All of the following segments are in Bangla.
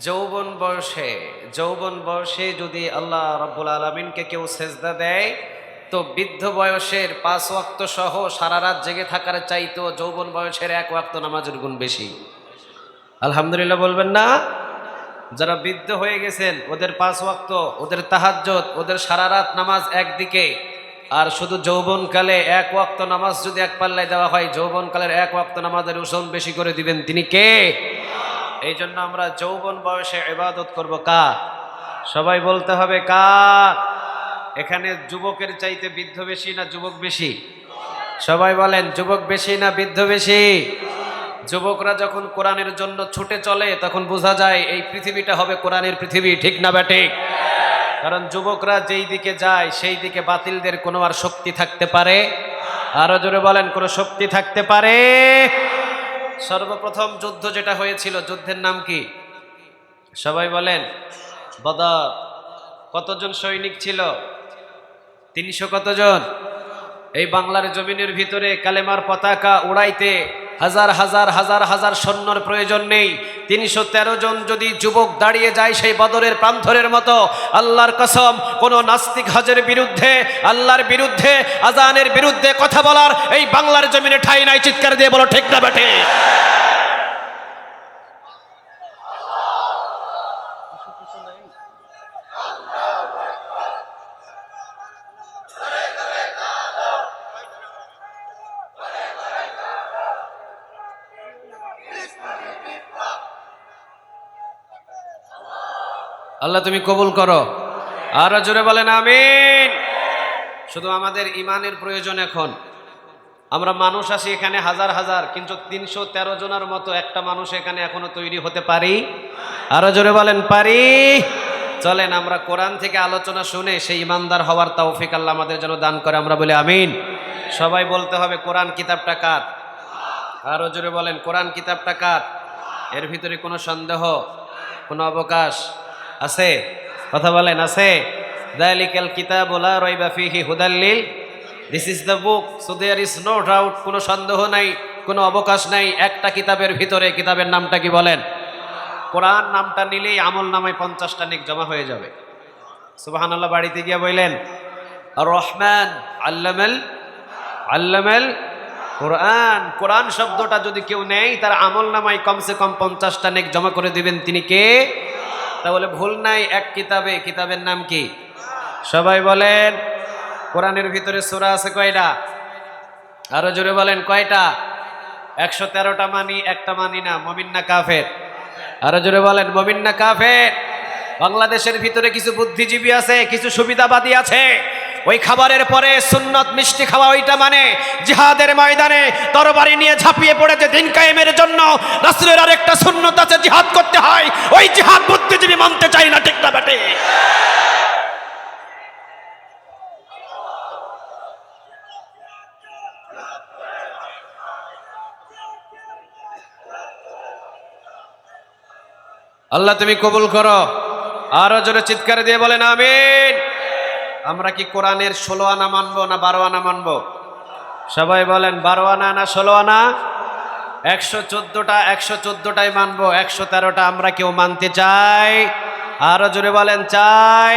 যৌবন বয়সে যদি আল্লাহ রাব্বুল আলামিনকে কেউ সেজদা দেয়, তো বৃদ্ধ বয়সের 5 ওয়াক্ত সহ সারা রাত জেগে থাকার চাইতো যৌবন বয়সের 1 ওয়াক্ত নামাজের গুণ বেশি। আলহামদুলিল্লাহ বলবেন না? যারা বৃদ্ধ হয়ে গেছেন ওদের 5 ওয়াক্ত, ওদের তাহাজ্জুদ, ওদের সারা রাত নামাজ একদিকে, আর শুধু যৌবনকালে 1 ওয়াক্ত নামাজ যদি এক পাল্লায় দেওয়া হয়, যৌবনকালের 1 ওয়াক্ত নামাজের ওজন বেশি করে দিবেন তিনি কে? এই জন্য আমরা যৌবন বয়সে ইবাদত করব কার? সবাই বলতে হবে কার? এখানে যুবকের চাইতে বৃদ্ধ বেশি না যুবক বেশি? সবাই বলেন, যুবক বেশি না বৃদ্ধ বেশি? যুবকরা যখন কোরআনের জন্য ছুটে চলে তখন বোঝা যায় এই পৃথিবীটা হবে কোরআনের পৃথিবী, ঠিক না ব্যাঠিক? কারণ যুবকরা যেই দিকে যায় সেই দিকে বাতিলদের কোনো আর শক্তি থাকতে পারে? আরো জোরে বলেন, কোনো শক্তি থাকতে পারে? সর্বপ্রথম যুদ্ধ যেটা হয়েছিল, যুদ্ধের নাম কি? সবাই বলেন। বদর। কতজন সৈনিক ছিল? 300 কতজন? এই বাংলার জমিনের ভিতরে কালেমার পতাকা উড়াইতে হাজার হাজার হাজার হাজার সৈন্যর প্রয়োজন নেই। 313 জন যদি যুবক দাঁড়িয়ে যায় সেই বদরের প্রান্তরের মতো, আল্লাহর কসম, কোন নাস্তিক হজের বিরুদ্ধে, আল্লাহর বিরুদ্ধে, আজানের বিরুদ্ধে কথা বলার এই বাংলার জমিনে ঠাঁই নাই। চিৎকার দিয়ে বলো ঠিক না বেঠে? আল্লাহ তুমি কবুল করো। আরো জোরে বলেন আমিন। শুধু আমাদের ইমানের প্রয়োজন। এখন আমরা মানুষ আছি এখানে হাজার হাজার, কিন্তু 313 জনের মতো একটা মানুষ এখানে এখনো তৈরি হতে পারি? আরো জোরে বলেন পারি? চলেন আমরা কোরআন থেকে আলোচনা শুনে সেই ইমানদার হওয়ার তৌফিক আল্লাহ আমাদের জন্য দান করে। আমরা বলি আমিন। সবাই বলতে হবে, কোরআন কিতাবটা কার? আরো জোরে বলেন, কোরআন কিতাবটা কার? এর ভিতরে কোনো সন্দেহ, কোনো অবকাশ আছে? কথা বলেন, আছে? যালিকাল কিতাবু লা রাইবা ফীহি হুদাল লিল, this is the book, so there is no doubt. কোনো সন্দেহ নাই, কোনো অবকাশ নাই। একটা কিতাবের ভিতরে, কিতাবের নামটা কি বলেন? কোরআন নামটা নিলেই আমল নামায় 50টা নেক জমা হয়ে যাবে। সুবহানাল্লাহ। বাড়িতে গিয়া বললেন, আর রহমান আল্লামাল কোরআন। কোরআন শব্দটা যদি কেউ নেয় তার আমল নামায় কমসে কম 50টা নেক জমা করে দিবেন তিনি কে? তাহলে ভুল নাই, এক কিতাবে। কিতাবের নাম কি? সবাই বলেন। কোরআনের ভিতরে সূরা আছে কয়টা? আরো জোরে বলেন, কয়টা? 113টা মানি, একটা মানি না। মুমিন না কাফের? আরো জোরে বলেন, মুমিন না কাফের? বাংলাদেশের ভিতরে কিছু বুদ্ধিজীবী আছে, কিছু সুবিধাবাদী আছে, ওই খাবারের পরে সুন্নত মিষ্টি খাওয়া, ওইটা মানে জিহাদের ময়দানে তরবারি নিয়ে ঝাঁপিয়ে পড়েছে দিন কায়েমের জন্য। রাসূলের আরেকটা সুন্নত আছে, জিহাদ করতে হয়। ওই জিহাদ বুদ্ধিজীবী মানতে চাই না, ঠিক না বেটে? আল্লাহ তুমি কবুল করো। আরো জোরে চিৎকার দিয়ে বলেন আমিন। আমরা কি কোরআনের 16 আনা মানবো না 12 আনা মানবো? সবাই বলেন, 12 আনা না 16 আনা? 114টাই মানবো, 113টা আমরা কেউ মানতে চাই? আরো জোরে বলেন চাই।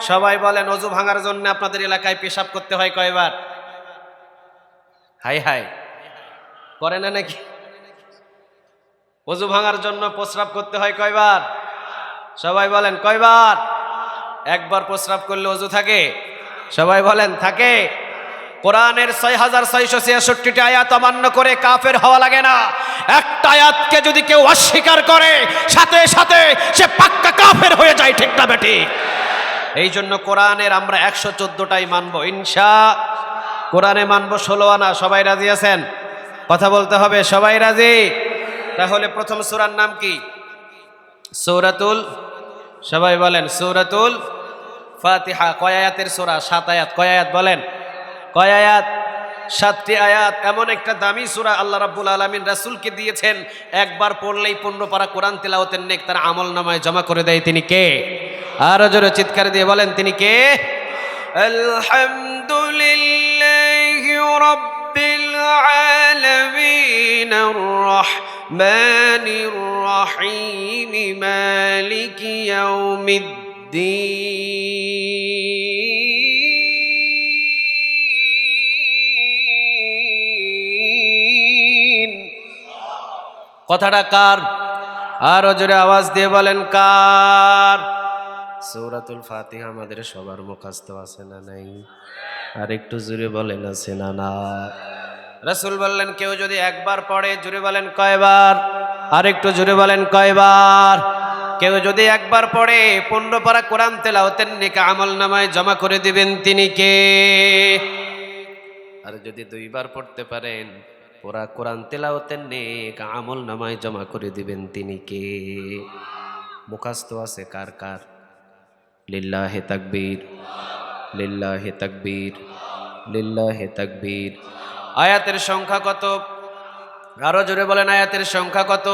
সবাই বলেন, অজু ভাঙার জন্য আপনাদের এলাকায় পেশাব করতে হয় কয়বার? হাই হাই করে না নাকি? অজু ভাঙার জন্য প্রস্রাব করতে হয় কয়বার? সবাই বলেন কয়বার? একবার প্রস্রাব করলে অজু থাকে? সবাই বলেন থাকে। কোরআনের 6666টি আয়াত অমান্য করে কাফের হওয়া লাগে না। একটা আয়াতকে যদি কেউ অস্বীকার করে, সাথে সাথে সে পাক্কা কাফের হয়ে যায়, ঠিক না বেটি? এই জন্য কোরআনের আমরা 114টাই মানবো ইনশাআল্লাহ। কোরআনে মানবো 16 আনা। সবাই রাজি আছেন? কথা বলতে হবে, সবাই রাজি? তাহলে প্রথম সূরার নাম কি? সূরাতুল, সবাই বলেন সূরাতুল ফাতিহা। কয় আয়াতের সূরা? 7 আয়াত। কয় আয়াত বলেন? কয় আয়াত? 7টি আয়াত। এমন একটা দামি সূরা আল্লাহ রাব্বুল আলামিন রাসূলকে দিয়েছেন, একবার পড়লেই 15 পারা কোরআন তিলাওয়াতের নেক তার আমল নামায় জমা করে দেয়। তিনি কে? আরো জোরে চিৎকার দিয়ে বলেন, তিনি কে? আলহামদুলিল্লাহি রাব্বিল আলামিন আর মানির রহিম মালিকি ইয়াউমিদ্দিন। কথাটা কার? আরো জোরে আওয়াজ দিয়ে বলেন কার? সূরাতুল ফাতিহা আমাদের সবার মুখস্থ আছে না নাই? আর একটু জোরে বলেন আছে না না? রাসূল বললেন কেউ যদি একবার পড়ে, জোরে বলেন কয়বার? আর একটু জোরে বলেন কয়বার? কেউ যদি একবার পড়ে 15 পারা কোরআন তেলাওয়াতের নেকি আমলনামায় জমা করে দিবেন তিনি কে? আর যদি 2 বার পড়তে পারেন পুরা কোরআন তেলাওয়াতের নেকি আমলনামায় জমা করে দিবেন তিনি কে? মুখস্থ আছে কার কার? লিল্লাহি তাকবীর, লিল্লাহি তাকবীর, লিল্লাহি তাকবীর। আয়াতের সংখ্যা কত? আরো জোরে বলেন আয়াতের সংখ্যা কত?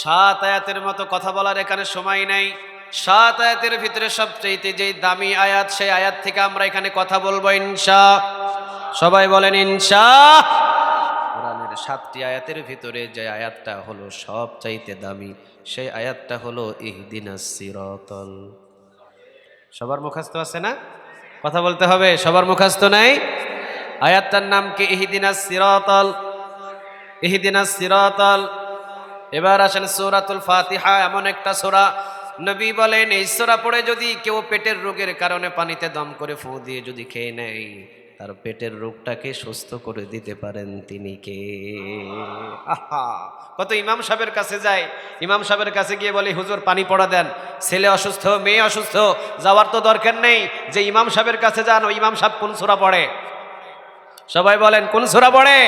7 আয়াতের মতো কথা বলার এখানে সময় নাই। 7 আয়াতের ভিতরে সবচেয়ে যে দামি আয়াত, সেই আয়াত থেকে আমরা এখানে কথা বলবো ইনশাআল্লাহ। সবাই বলেন ইনশাআল্লাহ। কোরআনের 7টি আয়াতের ভিতরে যে আয়াতটা হলো সবচাইতে দামি, সেই আয়াতটা হলো ইহদিনাস সিরাতাল। সবার মুখস্থ আছে না? কথা বলতে হবে। সবার মুখস্থ নাই? আয়াতটার নাম কি? ইহদিনাস সিরাতাল, ইহদিনাস সিরাতাল। এবার আসেন সূরাতুল ফাতিহা এমন একটা সূরা, নবী বলেন এই সূরা পড়ে যদি কেউ পেটের রোগের কারণে পানিতে দম করে ফু দিয়ে যদি খেয়ে নেয়, তার পেটের রোগটাকে সুস্থ করে দিতে পারেন তিনি কে? আহা, কত ইমাম সাহেবের কাছে যায়, ইমাম সাহেবের কাছে গিয়ে বলে হুজুর পানি পড়া দেন, ছেলে অসুস্থ, মেয়ে অসুস্থ, যাওয়ার তো দরকার নেই, যে ইমাম সাহেবের কাছে যান, ওই ইমাম সাহেব কোন সূরা পড়ে? সবাই বলেন কোন সূরা পড়ে?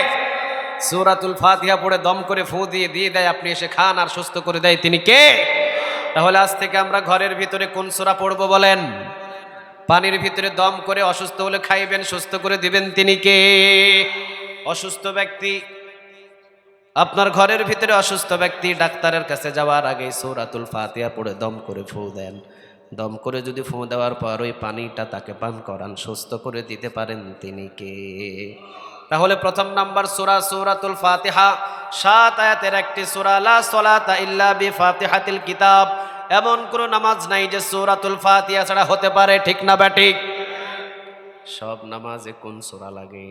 সূরাতুল ফাতিহা পড়ে দম করে ফু দিয়ে দিয়ে দেয়, আপনি এসে খান আর সুস্থ করে দেয় তিনি কে? তাহলে আজ থেকে আমরা ঘরের ভিতরে কোন সূরা পড়বো বলেন? পানির ভিতরে দম করে অসুস্থ হলে খাইবেন, সুস্থ করে দিবেন তিনি কে? অসুস্থ ব্যক্তি, আপনার ঘরের ভিতরে অসুস্থ ব্যক্তি ডাক্তারের কাছে যাওয়ার আগে সূরাতুল ফাতিহা পড়ে দম করে ফু দেন। দম করে যদি ফু দেওয়ার পর ওই পানিটা তাকে পান করান, সুস্থ করে দিতে পারেন তিনি কে? তাহলে প্রথম নাম্বার সূরা সূরাতুল ফাতিহা, 7 আয়াতের একটি সূরা। লা সালাতা ইল্লা বিফাতিহাতিল কিতাব, এমন কোন নামাজ নাই যে সূরাতুল ফাতিহা ছাড়া হতে পারে, ঠিক না ব্যাঠিক? সব নামাজে কোন সূরা লাগে?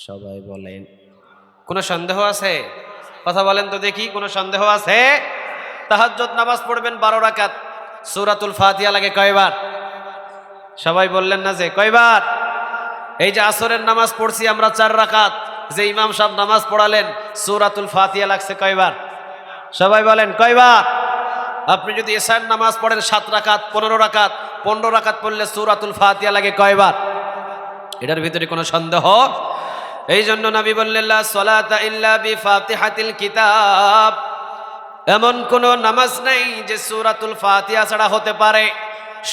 সবাই বলেন। কোনো সন্দেহ আছে? কথা বলেন তো দেখি, কোনো সন্দেহ আছে? তাহাজ্জুদ নামাজ পড়বেন 12 রাকাত, সূরাতুল ফাতিহা লাগে কয়বার? সবাই বললেন না যে কয়বার? এই যে আসরের নামাজ পড়ছি আমরা 4 রাকাত, যে ইমাম সাহেব নামাজ পড়ালেন সূরাতুল ফাতিহা লাগছে কয়বার? সবাই বলেন কয়বার? আপনি যদি এশার নামাজ পড়েন 7 রাকাত, 15 রাকাত, 15 রাকাত পড়লে সূরাতুল ফাতিহা লাগে কয়বার? এটার ভিতরে কোনো সন্দেহ? এই জন্য নবী বললেন লা সালাতা ইল্লা বিফাতিহাতিল কিতাব, এমন কোন নামাজ নাই যে সূরাতুল ফাতিহা ছাড়া হতে পারে।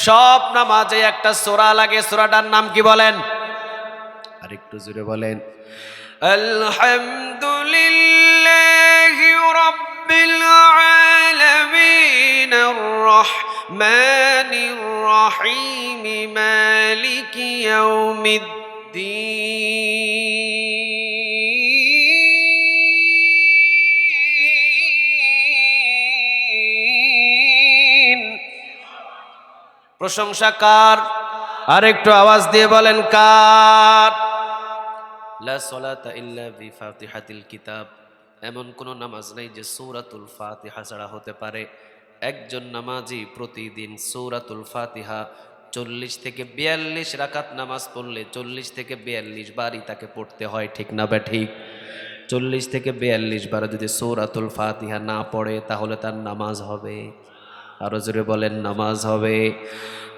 সব নামাজে একটা সূরা লাগে, সূরাটার নাম কি বলেন? আর একটু জোরে বলেন। আলহামদুলিল্লাহি রাব্বিল আলামিন আর রহমানির রহিম মালিকি ইয়াউমিদ্দিন। প্রশংসা কার? আর একটু আওয়াজ দিয়ে বলেন কার? লা সালাতা ইল্লা বিফাতিহাতিল কিতাব, এমন কোন নামাজ নাই যে সূরাতুল ফাতিহা ছাড়া হতে পারে। একজন নামাজি প্রতিদিন সূরাতুল ফাতিহা 40 থেকে 42 রাকাত নামাজ পড়লে 40 থেকে 42 বারই তাকে পড়তে হয়, ঠিক না ঠিক? 40 থেকে 42 বার যদি সূরাতুল ফাতিহা না পড়ে তাহলে তার নামাজ হবে? আরো জোরে বলেন নামাজ হবে?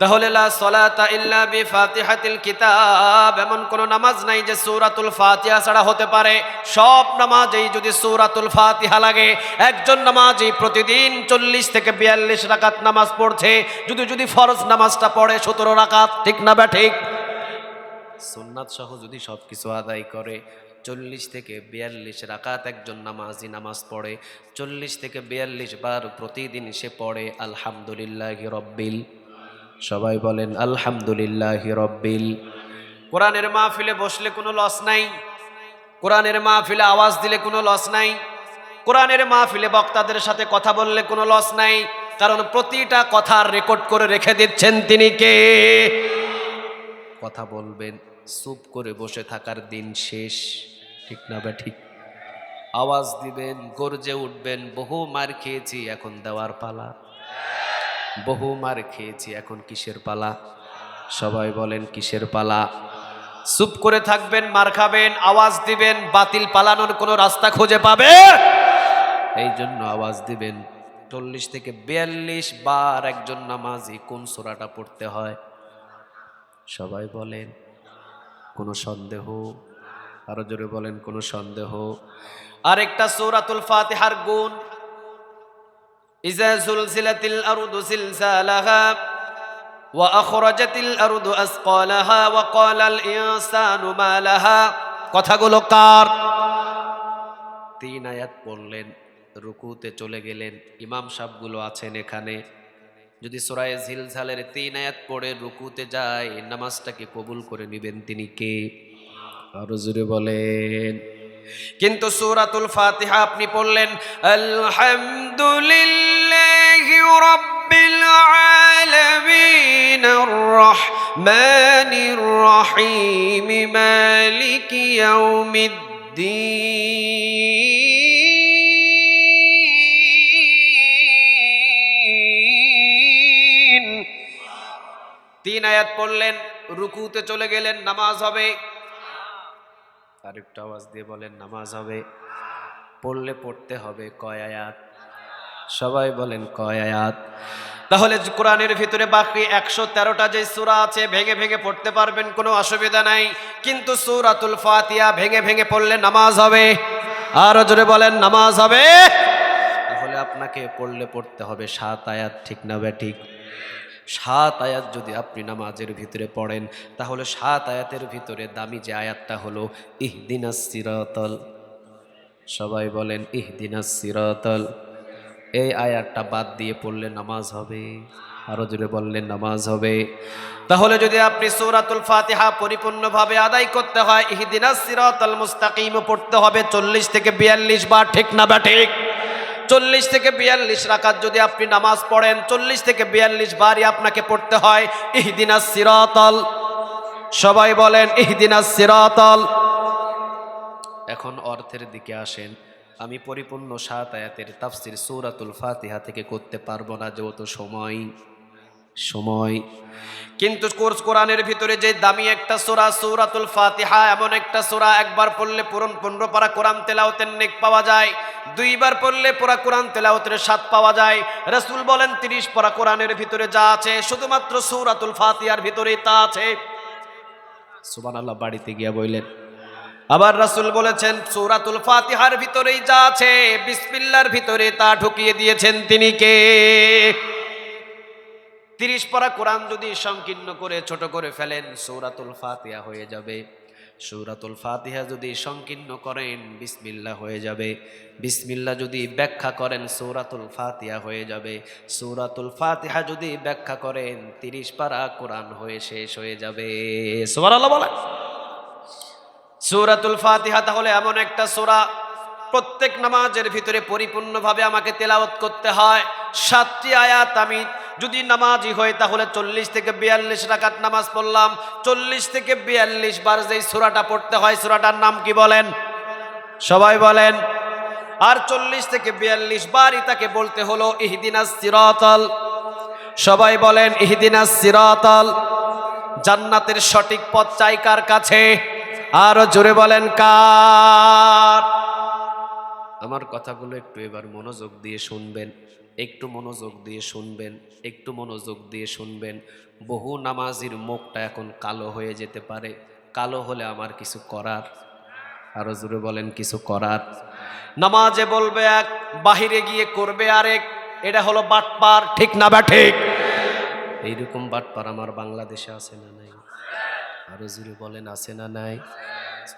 তাহলে লা সালাতা ইল্লা বিফাতিহাতিল কিতাব, এমন কোন নামাজ নাই যে সূরাতুল ফাতিহা ছাড়া হতে পারে। সব নামাজেই যদি সূরাতুল ফাতিহা লাগে, একজন নামাজি প্রতিদিন 40 থেকে 42 রাকাত নামাজ পড়ছে, যদি ফরজ নামাজটা পড়ে 17 রাকাত, ঠিক না ঠিক? সুন্নাত সহ যদি সবকিছু আদায় করে 40 থেকে 42 রাকাত একজন নামাজি নামাজ পড়ে, 40 থেকে 42 বার প্রতিদিন সে পড়ে আলহামদুলিল্লাহি রব্বিল, সবাই বলেন আলহামদুলিল্লাহি রব্বিল। কোরআনের মাহফিলে বসলে কোনো লস নাই, কোরআনের মাহফিলে আওয়াজ দিলে কোনো লস নাই। কোরআনের মাহফিলে বক্তাদের সাথে কথা বললে কোনো লস নাই, কারণ প্রতিটা কথা রেকর্ড করে রেখে দিচ্ছেন তিনি কে? কথা বলবেন, চুপ করে বসে থাকার দিন শেষ, ঠিক না বা ঠিক? আওয়াজ দিবেন, গর্জে উঠবেন, বহু মার খেয়েছি এখন দেওয়ার পালা, বহু মার খেয়েছি এখন কিসের পালা? সবাই বলেন কিসের পালা? চুপ করে থাকবেন, মার খাবেন, আওয়াজ দিবেন, বাতিল পালানোর কোনো রাস্তা খুঁজে পাবে। এই জন্য আওয়াজ দিবেন। 40 থেকে 42 বার একজন নামাজি কোন সূরাটা পড়তে হয়? সবাই বলেন, কোনো সন্দেহ? আরো জোরে বলেন, কোনো সন্দেহ? আরেকটা সূরাতুল ফাতিহার গুণ, ইজা জুলজিলাতিল আরদু জিলজালাহা ওয়া আখরাজাতিল আরদু আসকালাহা ওয়া ক্বালাল ইনসানু মা লাহা। কথাগুলো কার? 3 আয়াত পড়লেন, রুকুতে চলে গেলেন। ইমাম সাহেবগুলো আছেন এখানে, যদি সূরা জিলজালের 3 আয়াত পড়ে রুকুতে যায়, নামাজটাকে কবুল করে নেবেন তিনি কে? আরো জোরে বলেন। কিন্তু সূরাতুল ফাতিহা আপনি পড়লেন, আলহামদুলিল্লাহি রাব্বিল আলামিন আর রহমানির রহিম মালিকি ইয়াউমিদ্দিন। 3 আয়াত পড়লেন, রুকুতে চলে গেলেন, নামাজ হবে? আরেকটু আওয়াজ দিয়ে বলেন, নামাজ হবে? পড়লে পড়তে হবে কয় আয়াত? সবাই বলেন কয় আয়াত? তাহলে কোরআনের ভিতরে বাকি 113টা যে সূরা আছে ভেঙে ভেঙে পড়তে পারবেন, কোনো অসুবিধা নাই। কিন্তু সূরাতুল ফাতিহা ভেঙে ভেঙে পড়লে নামাজ হবে? আরো জোরে বলেন, নামাজ হবে? তাহলে আপনাকে পড়লে পড়তে হবে 7 আয়াত, ঠিক না বে ঠিক? 7 আয়াত যদি আপনি নামাজের ভিতরে পড়েন, তাহলে 7 আয়াতের ভিতরে দামি যে আয়াতটা হলো ইহদিনাস সিরাতাল, সবাই বলেন ইহদিনাস সিরাতাল, এই আয়াতটা বাদ দিয়ে পড়লে নামাজ হবে? আরো জোরে বললেন, নামাজ হবে? তাহলে যদি আপনি সূরাতুল ফাতিহা পরিপূর্ণভাবে আদায় করতে হয়, ইহদিনাস সিরাতাল মুস্তাকিম পড়তে হবে 40 থেকে 42 বার, ঠিক না বা ঠিক? 40 থেকে 42 রাকাত যদি আপনি নামাজ পড়েন, 40 থেকে 42 বারই আপনাকে পড়তে হয় ইহদিনাস সিরাতাল। সবাই বলেন ইহদিনাস সিরাতাল। এখন অর্থের দিকে আসেন। আমি পরিপূর্ণ 7 আয়াতের তাফসীর সূরাতুল ফাতিহা থেকে করতে পারবো না, যেহেতু সময়। কিন্তু কোরআনের ভিতরে যে দামি একটা সূরা সূরাতুল ফাতিহা, এমন একটা সূরা একবার পড়লে পুরো 15 পারা কোরআন তেলাওয়াতের নেক পাওয়া যায়, 2 বার পড়লে পুরা কোরআন তেলাওয়াতের স্বাদ পাওয়া যায়। রাসূল বলেন 30 পারা কোরআনের ভিতরে যা আছে শুধুমাত্র সূরাতুল ফাতিহার ভিতরেই তা আছে। সুবহানাল্লাহ, বাড়িতে গিয়া বললেন। আবার রাসূল বলেছেন সূরাতুল ফাতিহার ভিতরেই যা আছে বিসমিল্লাহর ভিতরে তা ঢুকিয়ে দিয়েছেন তিনি কে? 30 পারা কোরআন যদি সংকীর্ণ করে ছোট করে ফেলেন, সূরাতুল ফাতিহা হয়ে যাবে। সূরাতুল ফাতিহা যদি সংকীর্ণ করেন, বিসমিল্লাহ হয়ে যাবে। বিসমিল্লাহ যদি ব্যাখ্যা করেন, সূরাতুল ফাতিহা হয়ে যাবে। সূরাতুল ফাতিহা যদি ব্যাখ্যা করেন, 30 পারা কোরআন হয়ে শেষ হয়ে যাবে। সুবহানাল্লাহ বলেন। সূরাতুল ফাতিহা তাহলে এমন একটা সূরা, প্রত্যেক নামাজের ভিতরে পরিপূর্ণভাবে আমাকে তেলাওয়াত করতে হয়। 7টি আয়াত আমি যদি নামাজি হই, তাহলে 40 থেকে 42 রাকাত নামাজ পড়লাম। 40 থেকে 42 বার যেই সূরাটা পড়তে হয়, সূরাটার নাম কি বলেন? সবাই বলেন। আর 40 থেকে 42 বারই তাকে বলতে হলো ইহদিনাস সিরাতাল। সবাই বলেন ইহদিনাস সিরাতাল। জান্নাতের সঠিক পথ চাই কার কাছে? আরো জোরে বলেন কার? আমার কথাগুলো একটু এবার মনোযোগ দিয়ে শুনবেন, একটু মনোযোগ দিয়ে শুনবেন, একটু মনোযোগ দিয়ে শুনবেন। বহু নামাজির মুখটা এখন কালো হয়ে যেতে পারে। কালো হলে আমার কিছু করার? আরো জোরে বলেন, কিছু করার? নামাজে বলবে এক, বাহিরে গিয়ে করবে আরেক। এটা হলো বাটপার, ঠিক না বা ঠিক? এইরকম বাটপার আমার বাংলাদেশে আছে না নাই? আরো জোরে বলেন, আছে না নাই?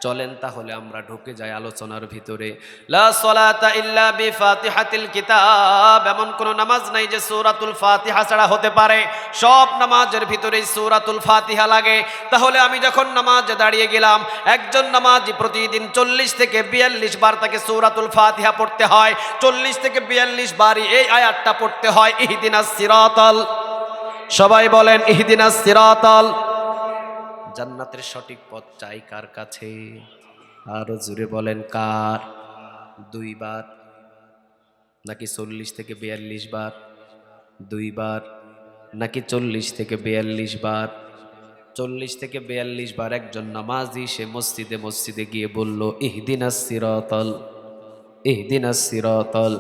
চলেন তাহলে আমরা ঢুকে যাই আলোচনার ভিতরে। লা সালাতা ইল্লা বিফাতিহাতিল কিতাব, এমন কোন নামাজ নাই যে সূরাতুল ফাতিহা ছাড়া হতে পারে। সব নামাজের ভিতরেই সূরাতুল ফাতিহা লাগে। তাহলে আমি যখন নামাজে দাঁড়িয়ে গেলাম, একজন নামাজি প্রতিদিন 40 থেকে 42 বার তাকে সূরাতুল ফাতিহা পড়তে হয়। 40 থেকে 42 বারই এই আয়াতটা পড়তে হয়, ইহদিনাস সিরাতাল। সবাই বলেন ইহদিনাস সিরাতাল। জান্নাতের সঠিক পথ চাই কার কাছে? আরো জোরে বলেন কার? 2 বার নাকি 40 থেকে 42 বার? 2 বার নাকি 40 থেকে 42 বার? 40 থেকে 42 বার একজন নামাজি সে মসজিদে মসজিদে গিয়ে বলল ইহদিনাস সিরাতাল, ইহদিনাস সিরাতাল।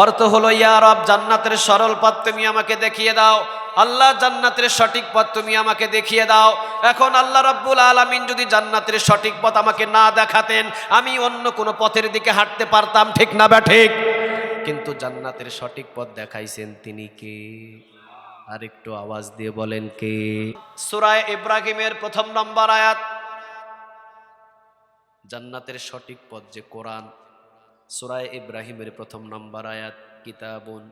অর্থ হলো, ইয়া রব, জান্নাতের সরল পথ তুমি আমাকে দেখিয়ে দাও। আল্লাহ, জান্নাতের সঠিক পথ তুমি আমাকে দেখিয়ে দাও। এখন আল্লাহ রাব্বুল আলামিন যদি জান্নাতের সঠিক পথ আমাকে না দেখাতেন, আমি অন্য কোনো পথের দিকে হাঁটতে পারতাম, ঠিক না বা ঠিক? কিন্তু জান্নাতের সঠিক পথ দেখাইছেন তিনি কে? আর একটু আওয়াজ দিয়ে বলেন কে? সূরা ইব্রাহিমের 1 নম্বর আয়াত। জান্নাতের সঠিক পথ যে কোরআন। সূরা ইব্রাহিমের 1 নম্বর আয়াত, কিতাবুন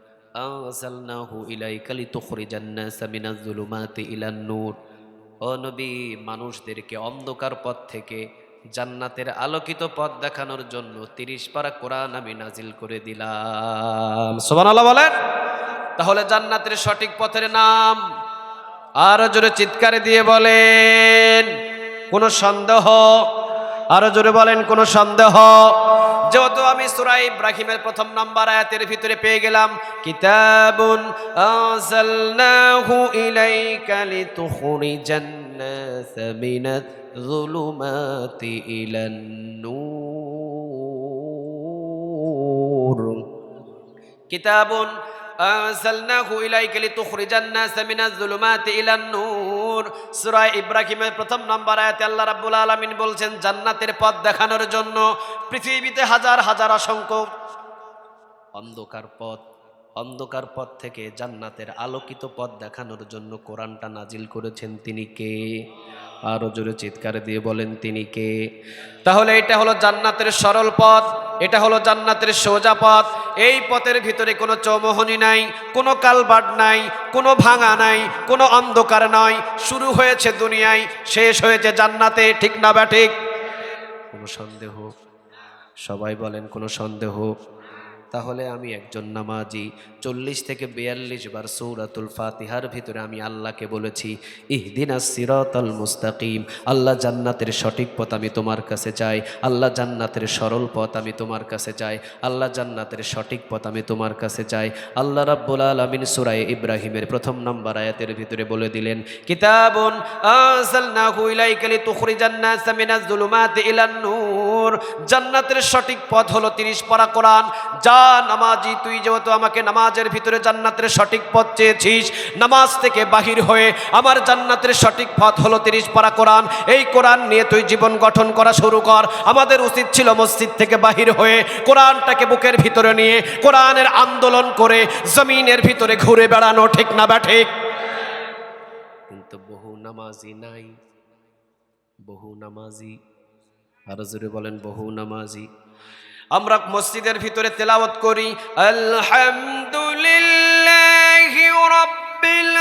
আনজালনাহু ইলাইকা লিতুখরিজান নাসা মিনাজ যুলুমাতি ইলান নূর। ও নবী, মানুষদেরকে অন্ধকার পথ থেকে জান্নাতের আলোকিত পথ দেখানোর জন্য 30 পারা কোরআন আমি নাজিল করে দিলাম। সুবহানাল্লাহ বলেন। তাহলে জান্নাতের সঠিক পথের নাম আরো জোরে চিৎকারে দিয়ে বলেন, কোন সন্দেহ? আরো জোরে বলেন, কোন সন্দেহ? যেহেতু আমি সূরা ইব্রাহিমের 1 নম্বর আয়াতের ভিতরে পেয়ে গেলাম, কিতাবুন আনজালনাহু ইলাইকা লিতুখরিজান নাসা মিনাজ যুলুমাতি ইলান নূর। কিতাবুন আনজালনাহু ইলাইকা লিতুখরিজান নাসা মিনাজ যুলুমাতি ইলান নূর। সূরা ইব্রাহিমের 1 নম্বর আয়াতে আল্লাহ রাব্বুল আলামিন বলছেন, জান্নাতের পথ দেখানোর জন্য পৃথিবীতে হাজার হাজার অসংখ্য অন্ধকার পথ থেকে জান্নাতের আলোকিত পথ দেখানোর জন্য কোরআনটা নাজিল করেছেন তিনি কে? আরো জোরে চিৎকার দিয়ে বলেন তিনি কে? তাহলে এটা হলো জান্নাতের সরল পথ, এটা হলো জান্নাতের সোজা পথ। এই পথের ভিতরে কোনো চৌমোহনী নাই, কোনো কালবাট নাই, কোনো ভাঙা নাই, কোনো অন্ধকার নাই। শুরু হয়েছে দুনিয়ায়, শেষ হয়েছে জান্নাতে, ঠিক না বা ঠিক? কোনো সন্দেহ? সবাই বলেন কোনো সন্দেহ? তাহলে আমি একজন নামাজি 40 থেকে 42 বার সূরাতুল ফাতিহার ভিতরে আমি আল্লাহকে বলেছি ইহদিনাস সিরাতাল মুস্তাকিম। আল্লাহ, জান্নাতের সঠিক পথ আমি তোমার কাছে চাই। আল্লাহ, জান্নাতের সরল পথ আমি তোমার কাছে চাই। আল্লাহ, জান্নাতের সঠিক পথ আমি তোমার কাছে চাই। আল্লাহ রাব্বুল আলামিন সূরা ইব্রাহিমের 1 নম্বর আয়াতের ভিতরে বলে দিলেন, কিতাবুন আনজালনাহু ইলাইকা লিতুখরিজান নাসা মিনাজ যুলুমাতি ইলান নূর। জান্নাতের সঠিক পথ হলো 30 পারা কোরআন। নামাজি, তুই যেহেতু আমাকে নামাজের ভিতরে জান্নাতের সঠিক পথ চেয়েছিস, নামাজ থেকে বাহির হয়ে আমার জান্নাতের সঠিক পথ হলো 30 পারা কোরআন। এই কোরআন নিয়ে তুই জীবন গঠন করা শুরু কর। আমাদের উচিত ছিল মসজিদ থেকে বাহির হয়ে কোরআনটাকে বুকের ভিতরে নিয়ে কোরআনের আন্দোলন করে জমিনের ভিতরে ঘুরে বেড়ানো, ঠিক না বা ঠিক? কিন্তু বহু নামাজি নাই, বহু নামাজি। আরো জোরে বলেন, বহু নামাজি। আমরা মসজিদের ভিতরে তেলাওয়াত করি আলহামদুলিল্লাহি রাব্বিল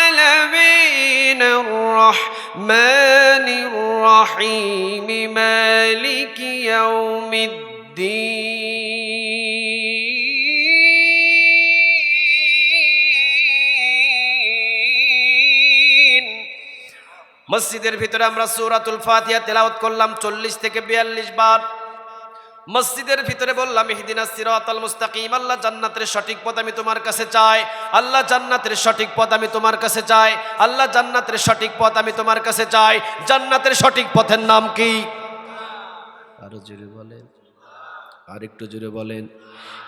আলামিন আর রহমানির রহিম মালিকি ইয়াউমিদ্দিন। মসজিদের ভিতরে আমরা সূরাতুল ফাতিহা তেলাওয়াত করলাম 40 থেকে 42 বার। মসজিদের ভিতরে বললাম ইহদিনাস সিরাতাল মুস্তাকিম। আল্লাহ, জান্নাতের সঠিক পথ আমি তোমার কাছে চাই। আল্লাহ, জান্নাতের সঠিক পথ আমি তোমার কাছে চাই। আল্লাহ, জান্নাতের সঠিক পথ আমি তোমার কাছে চাই। জান্নাতের সঠিক পথের নাম কি? আরো জোরে বলেন, আর একটু জোরে বলেন।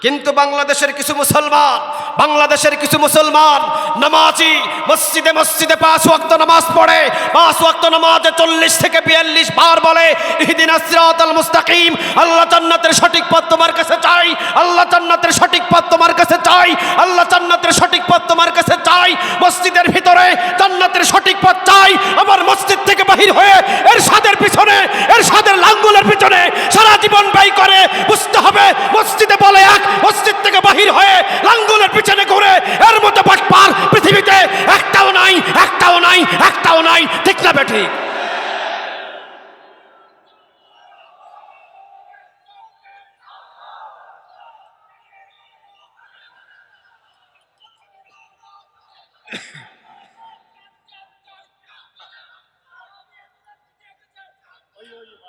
কিন্তু বাংলাদেশের কিছু মুসলমান বাংলাদেশের কিছু মুসলমান নামাজি মসজিদে মসজিদে 5 ওয়াক্ত নামাজ পড়ে, 5 ওয়াক্ত নামাজে 40 থেকে 42 বার বলে ইহদিনাস সিরাতাল মুস্তাকিম, আল্লাহ জান্নাতের সঠিক পথ তোমার কাছে চাই, আল্লাহ জান্নাতের সঠিক পথ তোমার কাছে চাই, আল্লাহ জান্নাতের সঠিক পথ তোমার কাছে চাই। মসজিদের ভিতরে জান্নাতের সঠিক পথ চাই, আমার মসজিদ থেকে বাহির হয়ে এরশাদের পিছনে, এরশাদের লাঙ্গলের পিছনে সারা জীবন ব্যয় করে। বুঝতে হবে মসজিদে বলে এক, মসজিদ থেকে বাহির হয়ে লাঙ্গলের পিছনে ঘুরে এর মতো বাটপার পৃথিবীতে একটাও নাই, একটাও নাই, একটাও নাই। ঠিক না বেঠিক?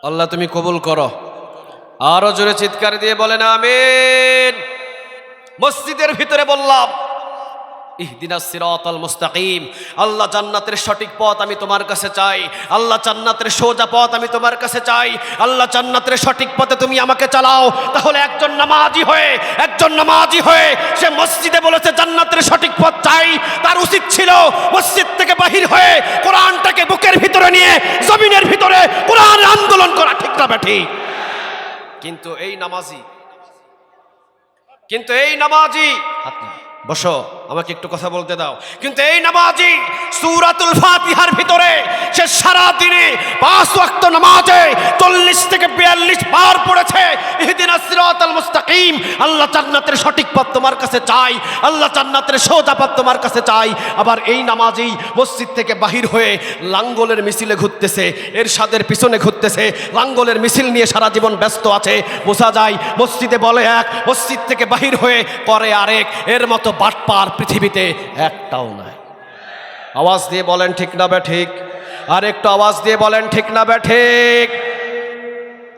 আল্লাহ তুমি কবুল করো। আরো জোরে চিৎকার দিয়ে বলেন আমিন। মসজিদের ভিতরে বললাম ইহদিনাস সিরাতাল মুস্তাকিম, আল্লাহ জান্নাতের সঠিক পথ আমি তোমার কাছে চাই, আল্লাহ জান্নাতের সোজা পথ আমি তোমার কাছে চাই, আল্লাহ জান্নাতের সঠিক পথে তুমি আমাকে চালাও। তাহলে একজন নামাজি হয়ে, একজন নামাজি হয়ে সে মসজিদে বলেছে জান্নাতের সঠিক পথ চাই, তার উচিত ছিল মসজিদ থেকে বাহির হয়ে কোরআনটাকে বুকের ভিতরে নিয়ে জমিনের ভিতরে কোরআনের আন্দোলন করা। ঠিক না বেঠিক? কিন্তু এই নামাজি বসো, আমাকে একটু কথা বলতে দাও। কিন্তু এই নামাজি সূরাতুল ফাতিহার ভিতরে সে সারা দিনে 5 ওয়াক্ত নামাজে 40 থেকে 42 বার পড়েছে ইহদিনাস সিরাতাল মুস্তাকিম, আল্লাহ জান্নাতের সঠিক পথ তোমার কাছে চাই, আল্লাহ জান্নাতের সোজা পথ তোমার কাছে চাই। আবার এই নামাজি মসজিদ থেকে বাহির হয়ে লাঙ্গলের মিছিলে ঘুরতেছে, এরশাদের পিছনে ঘুরতেছে, লাঙ্গলের মিছিল নিয়ে সারা জীবন ব্যস্ত আছে। বোঝা যায় মসজিদে বলে এক, মসজিদ থেকে বাহির হয়ে করে আরেক। এর মতো বাটপার পৃথিবীতে একটাও নাই। আওয়াজ দিয়ে বলেন ঠিক না বেঠিক? আর একটু আওয়াজ দিয়ে বলেন ঠিক না বেঠিক?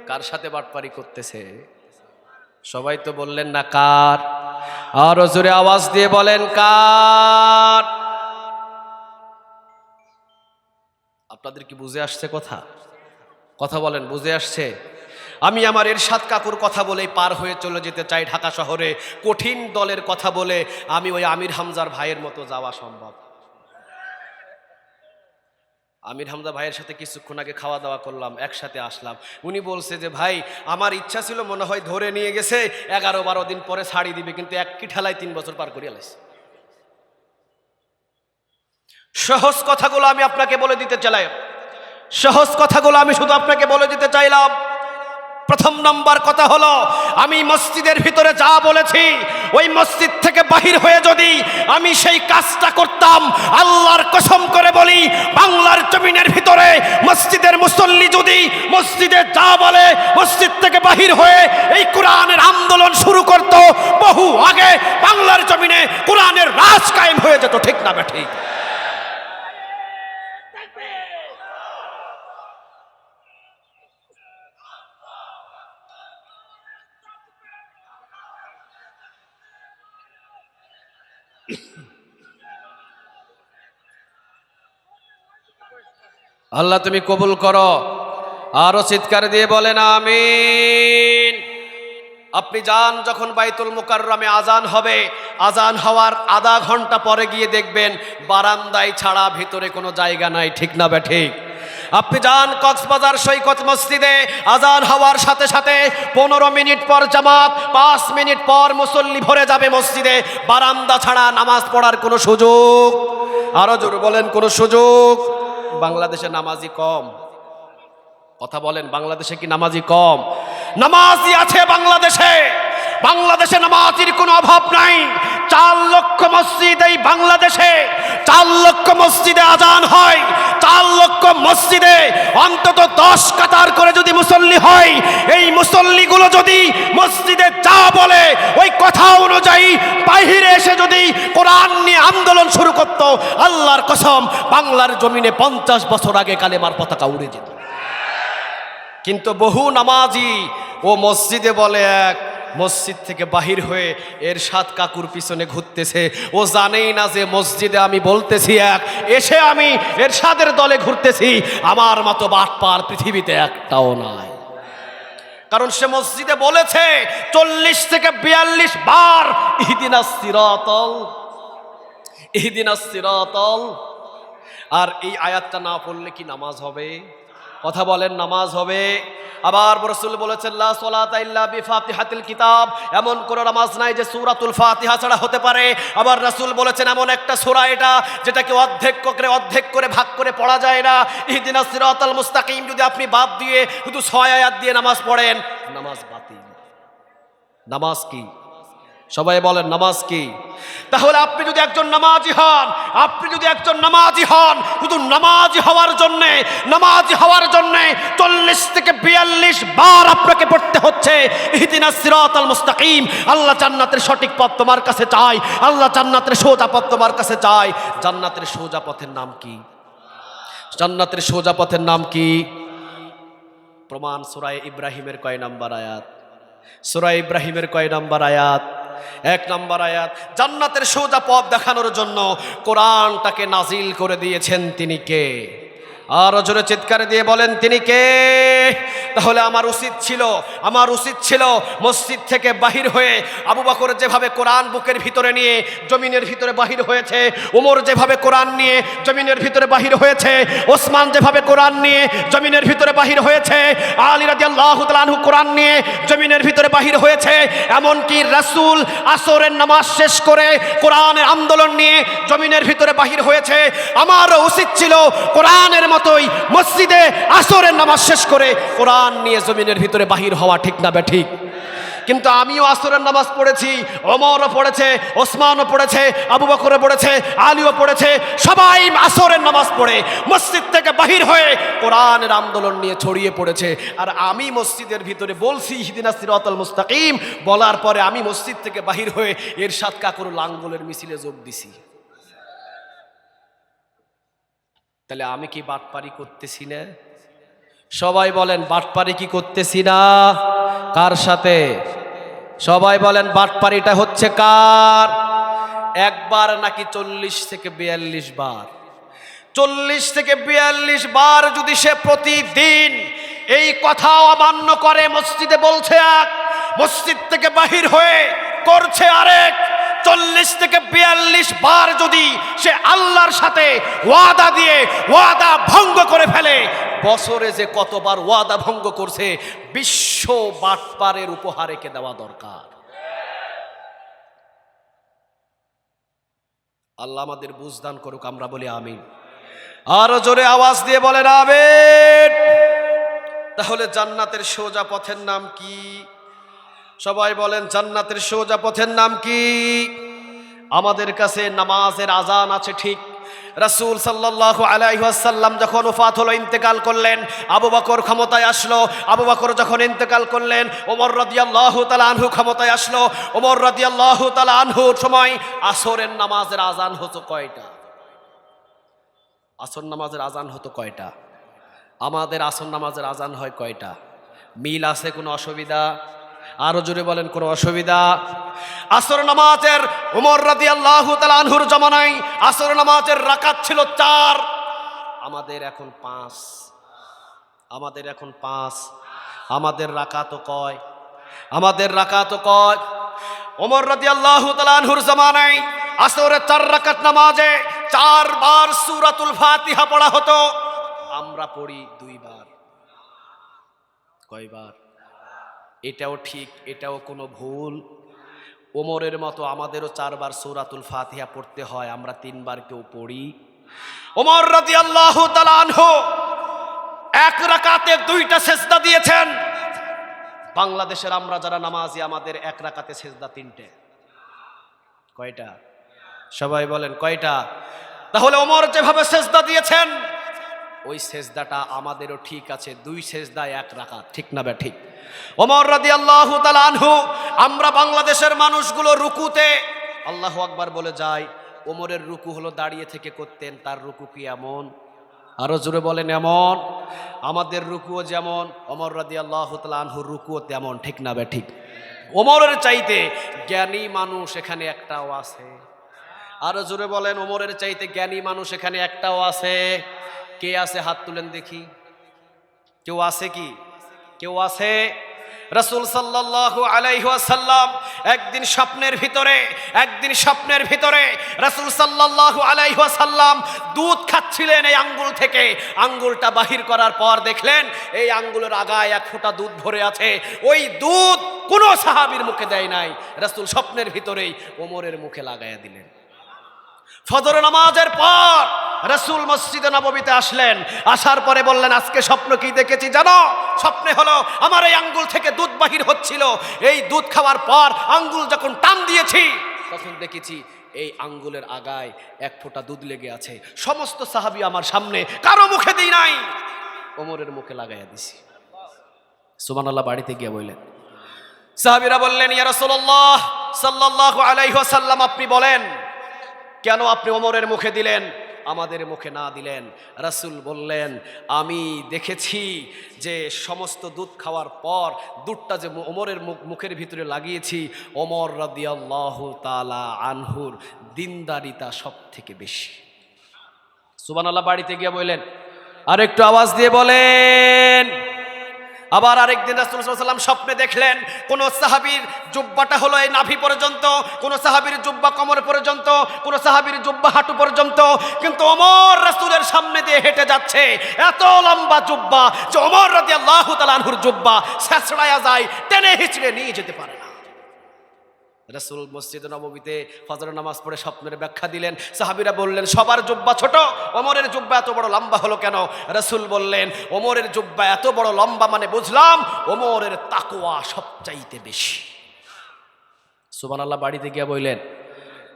কার সাথে বাটপারি করতেছে? সবাই তো বললেন না কার? আরো জোরে আওয়াজ দিয়ে বলেন কার? আপনাদের কি বুঝে আসছে কথা? কথা বলেন, বুঝে আসছে? আমি আমার এরশাদ কাকুর কথা বলেই পার হয়ে চলে যেতে চাই ঢাকা শহরে। কঠিন দলের কথা বলে আমি ওই আমির হামজার ভাইয়ের মতো যাওয়া সম্ভব? আমির হামজা ভাইয়ের সাথে কিছুক্ষণ আগে খাওয়া দাওয়া করলাম, একসাথে আসলাম। উনি বলছে যে ভাই আমার ইচ্ছা ছিল, মনে হয় ধরে নিয়ে গেছে 11-12 দিন পরে ছাড়ি দিবে, কিন্তু এক কি ঠেলায় 3 বছর পার করিয়া লাইছে। সহজ কথাগুলো আমি আপনাকে বলে দিতে চাইলাম, সহজ কথাগুলো আমি শুধু আপনাকে বলে দিতে চাইলাম। প্রথম নাম্বার কথা হলো, আমি মসজিদের ভিতরে যা বলেছি ওই মসজিদ থেকে বাহির হয়ে যদি আমি সেই কাজটা করতাম, আল্লাহর কসম করে বলি বাংলার জমিনের ভিতরে মসজিদের মুসল্লি যদি মসজিদে যা বলে মসজিদ থেকে বাহির হয়ে এই কোরআনের আন্দোলন শুরু করত, বহু আগে বাংলার জমিনে কোরআনের রাজ কায়েম হয়ে যেত। ঠিক না বেঠিক? আল্লাহ তুমি কবুল করো। আরো চিৎকার দিয়ে বলেন আমিন। আপনি যান যখন বাইতুল মুকাররমে আজান হবে, আজান হওয়ার আধা ঘন্টা পরে গিয়ে দেখবেন বারান্দায় ছাড়া ভিতরে কোনো জায়গা নাই। ঠিক না বেঠিক? আপনি যান কক্সবাজার সৈকত মসজিদে, আজান হওয়ার সাথে সাথে 15 মিনিট পর জামাত, 5 মিনিট পর মুসল্লি ভরে যাবে মসজিদে, বারান্দা ছাড়া নামাজ পড়ার কোনো সুযোগ, আরো জোরে বলেন কোনো সুযোগ। বাংলাদেশে নামাজি কম। কথা বলেন, বাংলাদেশে কি নামাজি কম? নামাজি আছে বাংলাদেশে, বাংলাদেশে নামাজির কোনো অভাব নাই। 4 লক্ষ মসজিদ এই বাংলাদেশে, 4 লক্ষ মসজিদে আজান হয়, 4 লক্ষ মসজিদে অন্তত 10 কাতার করে যদি মুসল্লি হয়, এই মুসল্লিগুলো যদি মসজিদে যা বলে ওই কথা অনুযায়ী বাহিরে এসে যদি কোরআন নিয়ে আন্দোলন শুরু করত, আল্লাহর কসম বাংলার জমিনে 50 বছর আগে কালেমার পতাকা উড়ে যেত। কিন্তু বহু নামাজি ও মসজিদে বলে এক, মসজিদ থেকে বাহির হয়ে এরশাদ কাকুর পিছনে ঘুরতেছে। ও জানেই না যে মসজিদে আমি বলতেছি এক, এসে আমি এরশাদের দলে ঘুরতেছি। আমার মতো বাটপার পৃথিবীতে একটাও নাই। কারণ সে মসজিদে বলেছে 40 থেকে 42 বার ইহদিনাস সিরাতাল। আর এই আয়াতটা না পড়লে কি নামাজ হবে? কথা বলেন, নামাজ হবে? আবার রাসূল বলেছেন লা সালাতা ইল্লা বিফাতিহাতিল কিতাব, এমন কোন নামাজ নাই যে সূরাতুল ফাতিহা ছাড়া হতে পারে। আবার রাসূল বলেছেন এমন একটা সূরা এটা যেটাকে অর্ধেক করে ভাগ করে পড়া যায় না। ইহদিনাস সিরাতাল মুস্তাকিম যদি আপনি বাদ দিয়ে শুধু 6 আয়াত দিয়ে নামাজ পড়েন, নামাজ বাতিল। নামাজ কি? সবাই বলেন নামাজ কি? তাহলে আপনি যদি একজন নামাজি হন, শুধু নামাজি হওয়ার জন্য 40 থেকে 42 বার আপনাকে পড়তে হচ্ছে ইহদিনাস সিরাতাল মুস্তাকিম। আল্লাহ জান্নাতের সঠিক পথ তোমার কাছে চাই, আল্লাহ জান্নাতের সোজা পথ তোমার কাছে চাই। জান্নাতের সোজা পথের নাম কি? জান্নাতের সোজা পথের নাম কি? প্রমাণ সূরা ইব্রাহিমের কয় নাম্বার আয়াত? সূরা ইব্রাহিমের কয় নাম্বার আয়াত? 1 নাম্বার আয়াত। জান্নাতের সোজা পথ দেখানোর জন্য কোরআনটাকে নাজিল করে দিয়েছেন তিনি কে? আর জোরে চিৎকার দিয়ে বলেন তিনি কে? তাহলে আমার উচিত ছিল মসজিদ থেকে বাহির হয়ে আবু বকর যেভাবে কোরআন বুকের ভিতরে নিয়ে জমিনের ভিতরে বাহির হয়েছে, ওমর যেভাবে কোরআন নিয়ে জমিনের ভিতরে বাহির হয়েছে, ওসমান যেভাবে কোরআন নিয়ে জমিনের ভিতরে বাহির হয়েছে, আলী রাদিয়াল্লাহু তাআলা আনহু কোরআন নিয়ে জমিনের ভিতরে বাহির হয়েছে, এমনকি রাসূল আসরের নামাজ শেষ করে কোরআনের আন্দোলন নিয়ে জমিনের ভিতরে বাহির হয়েছে। আমারও উচিত ছিল কোরআনের মতোই মসজিদে আসরের নামাজ শেষ করে কোরআন নিয়ে জমিনের ভিতরে বাহির হওয়া, ঠিক না বেঠিক? কিন্তু আমিও আসরের নামাজ পড়েছি, ওমরও পড়েছে, ওসমানও পড়েছে, আবু বকরও পড়েছে, আলীও পড়েছে। সবাই আসরের নামাজ পড়ে মসজিদ থেকে বাহির হয়ে কোরআনের আন্দোলন নিয়ে ছড়িয়ে পড়েছে। আর আমি মসজিদের ভিতরে বলছি ইহদিনাস সিরাতাল মুস্তাকিম, বলার পরে আমি মসজিদ থেকে বাহির হয়ে এরশাদ কাকুর লাঙ্গলের মিছিলে যোগ দিছি। তাহলে আমি কি বাটপারি করতেছি না? সবাই বলেন বাটপারি কি করতেছি না? কার সাথে? সবাই বলেন বাটপারিটা হচ্ছে কার? একবার নাকি 40 থেকে 42 বার? 40 থেকে 42 বার যদি সে প্রতিদিন এই কথা অমান্য করে, মসজিদে বলছে এক, মসজিদ থেকে বাহির হয়ে করছে আরেক, 40 থেকে 42 বার যদি সে আল্লাহর সাথে ওয়াদা দিয়ে ওয়াদা ভঙ্গ করে ফেলে, বছরে যে কতবার ওয়াদা ভঙ্গ করছে বিশ্ব বাটপারের উপহার একে দেওয়া দরকার। আল্লাহ আমাদের বুঝদান করুক, আমরা বলি আমিন। আরো জোরে আওয়াজ দিয়ে বলেন আমিন। তাহলে জান্নাতের সোজা পথের নাম কি? সবাই বলেন জান্নাতের সোজা পথের নাম কি? আমাদের কাছে নামাজের আজান আছে ঠিক। রাসূল সাল্লাল্লাহু আলাইহি ওয়াসাল্লাম যখন ওফাত হলো, ইন্তেকাল করলেন, আবু বকর ক্ষমতায় আসলো। আবু বকর যখন ইন্তেকাল করলেন, ওমর রাদিয়াল্লাহু তাআলা আনহু ক্ষমতায় আসলো। ওমর রাদিয়াল্লাহু তাআলা আনহুর সময় আসরের নামাজের আজান হতো কয়টা? আসর নামাজের আজান হতো কয়টা? আমাদের আসর নামাজের আজান হয় কয়টা? মিল আছে? কোনো অসুবিধা? আরো জোরে বলেন, কোনো অসুবিধা? আসর নামাজের ওমর রাদিয়াল্লাহু তাআলা আনহুর জামানায় আসর নামাজের রাকাত ছিল 4, আমাদের এখন 5। আমাদের রাকাতও কয়? ওমর রাদিয়াল্লাহু তাআলা আনহুর জামানায় আসরের 4 রাকাত নামাজে 4 বার সূরাতুল ফাতিহা পড়া হতো। আমরা পড়ি 2 বার। কয়বার? এটাও ঠিক, এটাও কোনো ভুল? ওমরের মতো আমাদেরও 4 বার সূরাতুল ফাতিহা পড়তে হয়, আমরা 3 বার কেউ পড়ি। ওমর রাদিয়াল্লাহু তাআলা আনহু 1 রাকাতে 2টা সেজদা দিয়েছেন। বাংলাদেশের আমরা যারা নামাজি, আমাদের 1 রাকাতে সেজদা 3টে। কয়টা? সবাই বলেন কয়টা? তাহলে ওমর যেভাবে সেজদা দিয়েছেন ওই সেজদাটা আমাদেরও ঠিক আছে, 2 সেজদা 1 রাকাত, ঠিক না বে ঠিক? ওমর রাদিয়াল্লাহু তাআলা আনহু, আমরা বাংলাদেশের মানুষগুলো রুকুতে আল্লাহু আকবার বলে যায়, ওমরের রুকু হলো দাঁড়িয়ে থেকে করতেন। তার রুকু কি এমন? আরো জোরে বলেন এমন? আমাদের রুকুও যেমন, ওমর রাদিয়াল্লাহু তাআলা আনহুর রুকুও তেমন, ঠিক না বে ঠিক? ওমরের চাইতে জ্ঞানী মানুষ এখানে একটাও আছে? আরো জোরে বলেন, ওমরের চাইতে জ্ঞানী মানুষ এখানে একটাও আছে? কে আছে? হাত তুলেন দেখি। কেউ আছে কি? কেউ আছে? রাসূল সাল্লাল্লাহু আলাইহি ওয়াসাল্লাম একদিন স্বপ্নের ভিতরে রাসূল সাল্লাল্লাহু আলাইহি ওয়াসাল্লাম দুধ খাচ্ছিলেন এই আঙ্গুল থেকে। আঙ্গুলটা বাহির করার পর দেখলেন এই আঙ্গুলের আগায় এক ফোঁটা দুধ ভরে আছে। ওই দুধ কোনো সাহাবীর মুখে দেয় নাই, রাসূল স্বপ্নের ভিতরেই ওমরের মুখে লাগাইয়া দিলেন। ফজর নামাজের পর রাসূল মসজিদে নববীতে আসলেন, আসার পরে বললেন, আজকে স্বপ্ন কি দেখেছি জানো? স্বপ্নে হলো আমার এই আঙ্গুল থেকে দুধ বাহির হচ্ছিল, এই দুধ খাওয়ার পর আঙ্গুল যখন টান দিয়েছি তখন দেখেছি এই আঙ্গুলের আগায় এক ফোঁটা দুধ লেগে আছে। সমস্ত সাহাবী আমার সামনে, কারো মুখে দিই নাই, ওমরের মুখে লাগাইয়া দিছি। সুবহানাল্লাহ। বাড়িতে গিয়ে বললেন, সাহাবীরা বললেন, ইয়া রাসূলুল্লাহ সাল্লাল্লাহু আলাইহি ওয়াসাল্লাম, আপনি বলেন কেন আপনি ওমরের মুখে দিলেন, আমাদের মুখে না দিলেন? রাসূল বললেন, আমি দেখেছি যে সমস্ত দুধ খাওয়ার পর দুধটা যে ওমরের মুখের ভিতরে লাগিয়েছি, ওমর রাদিয়াল্লাহু তাআলা আনহুর দিনদারিতা সব থেকে বেশি। সুবহানাল্লাহ। বাড়িতে গিয়ে বললেন, আর একটু আওয়াজ দিয়ে বলেন। আবার আরেকদিন রাসূল সাল্লাল্লাহু আলাইহি ওয়াসাল্লাম স্বপ্নে দেখলেন কোন সাহাবীর জুব্বাটা হলো এই নাভি পর্যন্ত, কোন সাহাবীর জুব্বা কোমর পর্যন্ত, কোন সাহাবীর জুব্বা হাঁটু পর্যন্ত, কিন্তু ওমর রাসূলের সামনে দিয়ে হেঁটে যাচ্ছে। এত লম্বা জুব্বা যে ওমর রাদিয়াল্লাহু তাআলা আনহুর জুব্বা ছেঁচড়ায়া যায়, টেনে হিচড়ে নিয়ে যেতে পারে না। রাসূল মসজিদে নববীতে ফজর নামাজ পড়ে স্বপ্নের ব্যাখ্যা দিলেন। সাহাবীরা বললেন, সবার জুব্বা ছোট, ওমরের জুব্বা এত বড় লম্বা হলো কেন? রাসূল বললেন, ওমরের জুব্বা এত বড় লম্বা মানে বুঝলাম ওমরের তাকওয়া সবচাইতে বেশি। সুবহানাল্লাহ। বাড়িতে গিয়ে বললেন,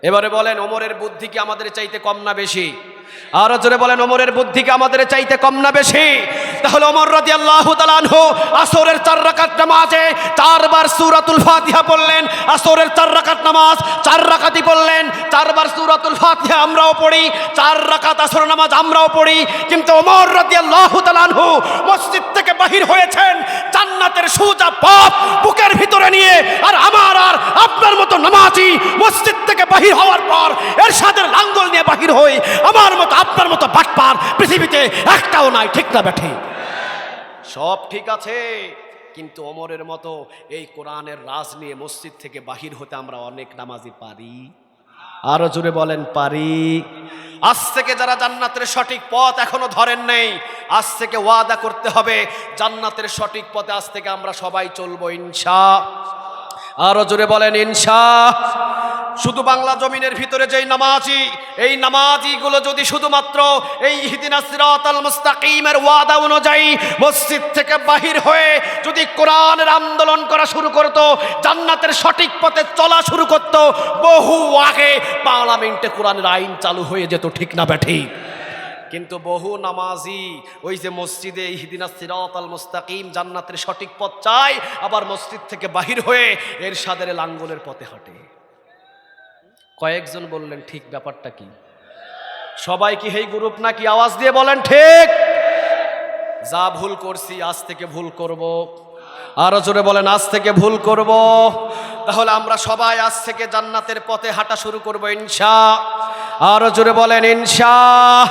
এবারে বলেন ওমরের বুদ্ধি কি আমাদের চাইতে কম না বেশি? আরো জোরে বলেন, ওমরের বুদ্ধি কি আমাদের চাইতে কম না বেশি? তাহলে ওমর রাদিয়াল্লাহু তাআলা আনহু আসরের 4 রাকাত নামাজে 4 বার সূরাতুল ফাতিহা পড়লেন। আসরের 4 রাকাত নামাজ 4 রাকাতই পড়লেন, 4 বার সূরাতুল ফাতিহা আমরাও পড়ি, 4 রাকাত আসর নামাজ আমরাও পড়ি। কিন্তু ওমর রাদিয়াল্লাহু তাআলা আনহু মসজিদ থেকে বাহির হয়েছেন জান্নাতের সোজা পথ বুকের ভিতরে নিয়ে। আর আমার আর আপনার মতো নামাজি মসজিদ থেকে বাহির হওয়ার পর এরশাদের লাঙ্গল নিয়ে বাহির হই, আমার মতো আপনার মতো বাটপার পৃথিবীতে একটাও নাই। ঠিক না বেঠি? সব ঠিক আছে, কিন্তু ওমরের মতো এই কোরআনের রাজ নিয়ে মসজিদ থেকে বাহির হতে আমরা অনেক নামাজি পারি? আরো জোরে বলেন, পারি? আজ থেকে যারা জান্নাতের সঠিক পথ এখনো ধরেন নেই, আজ থেকে ওয়াদা করতে হবে জান্নাতের সঠিক পথে আজ থেকে আমরা সবাই চলবো ইনশাআল্লাহ। আরো জোরে বলেন ইনশাআল্লাহ। শুধু বাংলা জমিনের ভিতরে যেই নামাজি, এই নামাজিগুলো যদি শুধুমাত্র এই ইহদিনাস সিরাতাল মুস্তাকিমের ওয়াদা অনুযায়ী মসজিদ থেকে বাহির হয়ে যদি কোরআনের আন্দোলন করা শুরু করতো, জান্নাতের সঠিক পথে চলা শুরু করতো, বহু আগে পার্লামেন্টে কোরআনের আইন চালু হয়ে যেত। ঠিক না বেঠিক? কিন্তু বহু নামাজি ওই যে মসজিদে ইহদিনাস সিরাতাল মুস্তাকিম জান্নাতের সঠিক পথ চায়, আবার মসজিদ থেকে বাহির হয়ে এরশাদের লাঙ্গলের পথে হাঁটে। কয়েকজন বললেন ঠিক, ব্যাপারটা কি? সবাই কি এই গ্রুপ নাকি? আওয়াজ দিয়ে বলেন ঠিক। যা ভুল করছি আজ থেকে ভুল করব। আরো জোরে বলেন, আজ থেকে ভুল করব। তাহলে আমরা সবাই আজ থেকে জান্নাতের পথে হাঁটা শুরু করব ইনশাআল্লাহ। আরো জোরে বলেন ইনশাআল্লাহ।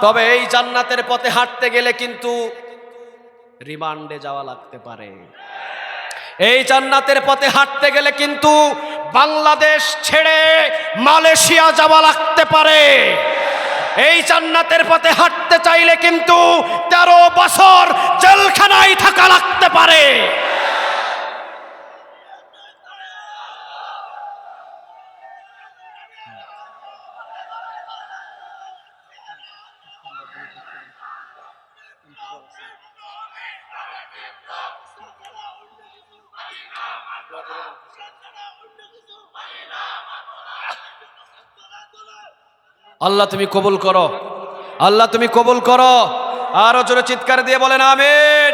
তবে এই জান্নাতের পথে হাঁটতে গেলে কিন্তু রিমান্ডে যাওয়া লাগতে পারে। এই জান্নাতের পথে হাঁটতে গেলে কিন্তু বাংলাদেশ ছেড়ে মালয়েশিয়া যাওয়া লাগতে পারে। এই জান্নাতের পথে হাঁটতে চাইলে কিন্তু 13 বছর জেলখানায় থাকা লাগতে পারে। আল্লাহ তুমি কবুল করো, আল্লাহ তুমি কবুল করো। আরো জোরে চিৎকার দিয়ে বলেন আমিন।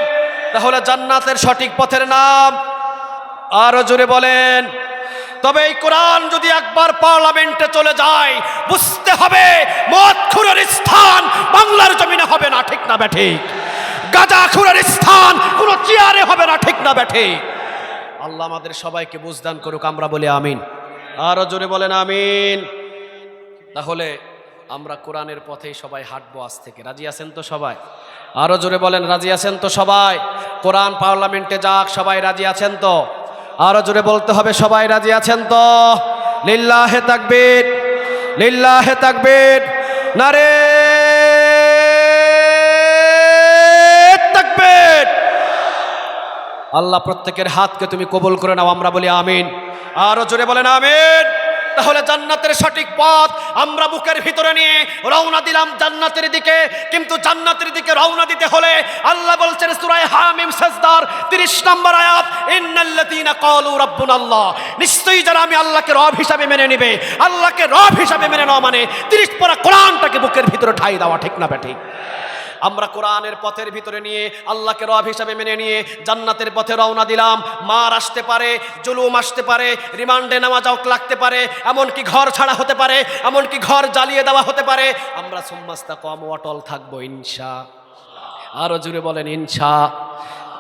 তাহলে জান্নাতের সঠিক পথের নাম, আরো জোরে বলেন। তবে এই কোরআন যদি একবার পার্লামেন্টে চলে যায়, বুঝতে হবে মদখুরের স্থান বাংলার জমিনে হবে না। ঠিক না বেঠিক? গাঁজাখুরের স্থান কোনো চেয়ারে হবে না। ঠিক না বেঠিক? আল্লাহ আমাদের সবাইকে বুঝদান করুক, আমরা বলি আমিন। আরো জোরে বলেন আমিন। তাহলে আমরা কোরআনের পথেই সবাই হাঁটবো আজ থেকে। রাজি আছেন তো সবাই? আরো জোরে বলেন রাজি আছেন তো সবাই? কোরআন পার্লামেন্টে যাক, সবাই রাজি আছেন তো? আরো জোরে বলতে হবে, সবাই রাজি আছেন তো? লিল্লাহে তাকবীর, লিল্লাহে তাকবীর, নারে তাকবীর। আল্লাহ প্রত্যেকের হাতকে তুমি কবুল করে নাও, আমরা বলি আমিন। আরো জোরে বলেন আমিন। তাহলে জান্নাতের সঠিক পথ আমরা বুকের ভিতরে নিয়ে রওনা দিলাম জান্নাতের দিকে। কিন্তু জান্নাতের দিকে রওনা দিতে হলে আল্লাহ বলছেন সূরা হামিম সাজদার 30 নম্বর আয়াত, ইন্নাল্লাযীনা ক্বালু রাব্বুনাল্লাহ, নিশ্চয়ই যারা আমি আল্লাহকে রব হিসাবে মেনে নেবে। আল্লাহকে রব হিসাবে মেনে নেওয়া মানে 30 পারা কোরআনটাকে বুকের ভিতরে ঠাই দেওয়া, ঠিক না বেঠিক? আমরা কোরআনের পথের ভিতরে নিয়ে আল্লাহকে রব হিসাবে মেনে নিয়ে জান্নাতের পথে রওনা দিলাম। মার আসতে পারে, জুলুম আসতে পারে, রিমান্ডে নেওয়া যাওক লাগতে পারে, এমনকি ঘর ছাড়া হতে পারে, এমনকি ঘর জ্বালিয়ে দেওয়া হতে পারে। আমরা সুম্মাস্তাকাম অটল থাকবো ইনশা। আরো জুড়ে বলেন ইনশা।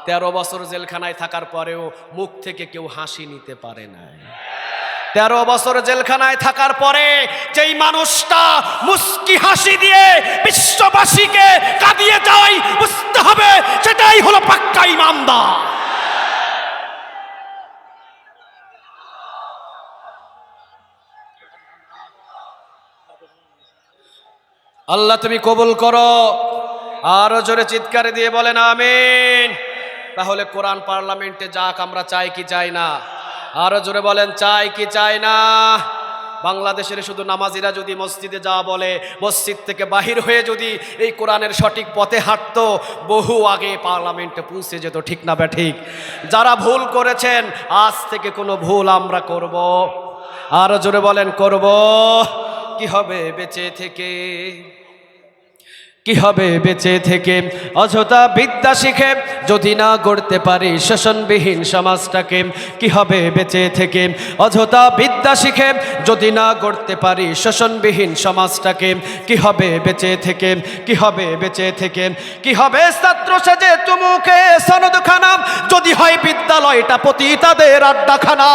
13 বছর জেলখানায় থাকার পরেও মুখ থেকে কেউ হাসি নিতে পারে না। 13 বছর জেলখানায় থাকার পরে যেই মানুষটা মুস্কি হাসি দিয়ে বিশ্ববাসীকে কাঁদিয়ে যায়, বুঝতে হবে সেটাই হলো পাক্কা ইমানদার। আল্লাহ তুমি কবুল করো। আরো জোরে চিৎকার দিয়ে বলেন আমিন। তাহলে কোরআন পার্লামেন্টে যাক, আমরা চাই কি চাই না? আরো জোরে বলেন চাই কি চাই না? বাংলাদেশের শুধু নামাজিরা যদি মসজিদে যাওয়া বলে, মসজিদ থেকে বাহির হয়ে যদি এই কোরআনের সঠিক পথে হাঁটতো, বহু আগে পার্লামেন্টে পৌঁছে যেত, ঠিক না বেঠিক? যারা ভুল করেছেন আজ থেকে কোনো ভুল আমরা করব? আরো জোরে বলেন করব। কি হবে বেঁচে থেকে? কি হবে বেঁচে থেকে? অযথা বিদ্যা শিখে যদি না গড়তে পারি শোষণবিহীন সমাজটাকে। কি হবে বেঁচে থেকে? অযথা বিদ্যা শিখে যদি না গড়তে পারি শোষণবিহীন সমাজটাকে। কি হবে বেঁচে থেকে? কি হবে বেঁচে থেকে? কি হবে ছাত্র সেজে চুমুকে সনদখানা যদি হয় বিদ্যালয়টা পতিতাদের আড্ডাখানা।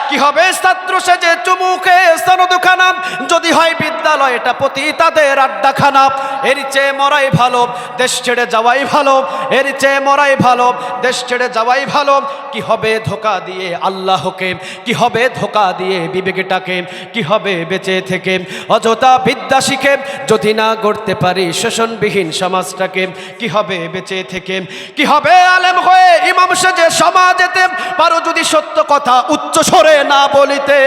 কি হবে ছাত্র সেজে চুমুকে সনদখানা যদি হয় বিদ্যালয়টা পতিতাদের আড্ডাখানা। এর চেয়ে মরাই ভালো, দেশ ছেড়ে যাওয়াই ভালো। এর চেয়ে মরাই ভালো, দেশ ছেড়ে যাওয়াই ভালো। কি হবে ধোকা দিয়ে আল্লাহকে? কি হবে ধোকা দিয়ে বিবেকটাকে? কি হবে বেঁচে থেকে? অযথা বিদ্যা শিখে যদি না গড়তে পারি শোষণবিহীন সমাজটাকে। কি হবে বেঁচে থেকে? কি হবে আলেম হয়ে ইমাম সেজে সমাজেতে পারো যদি সত্য কথা উচ্চ স্বরে না বলিতে।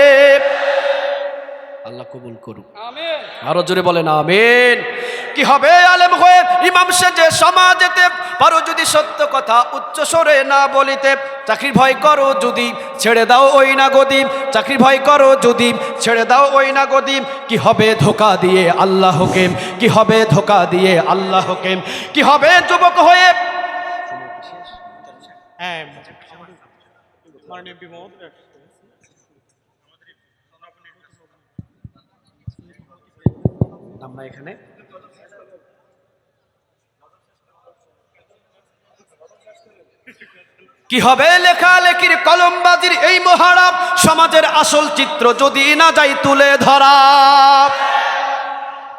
আল্লাহ কবুল করুক, আমিন। আরো জোরে বলেন আমিন। কি হবে আলেম হয়ে ইমাম সেজে সমাজেতে পারো যদি সত্য কথা উচ্চ স্বরে না বলিতে। চাকরি ভয় করো যদি ছেড়ে দাও ওই না গদি। চাকরি ভয় করো যদি ছেড়ে দাও ওই না গদি। কি হবে ধোকা দিয়ে আল্লাহকে? কি হবে ধোকা দিয়ে আল্লাহকে? কি হবে যুবক হয়ে আমরা এখানে কি হবে লেখালেখির কলমবাজির এই মহারাম সমাজের আসল চিত্র যদি না যাই তুলে ধরা।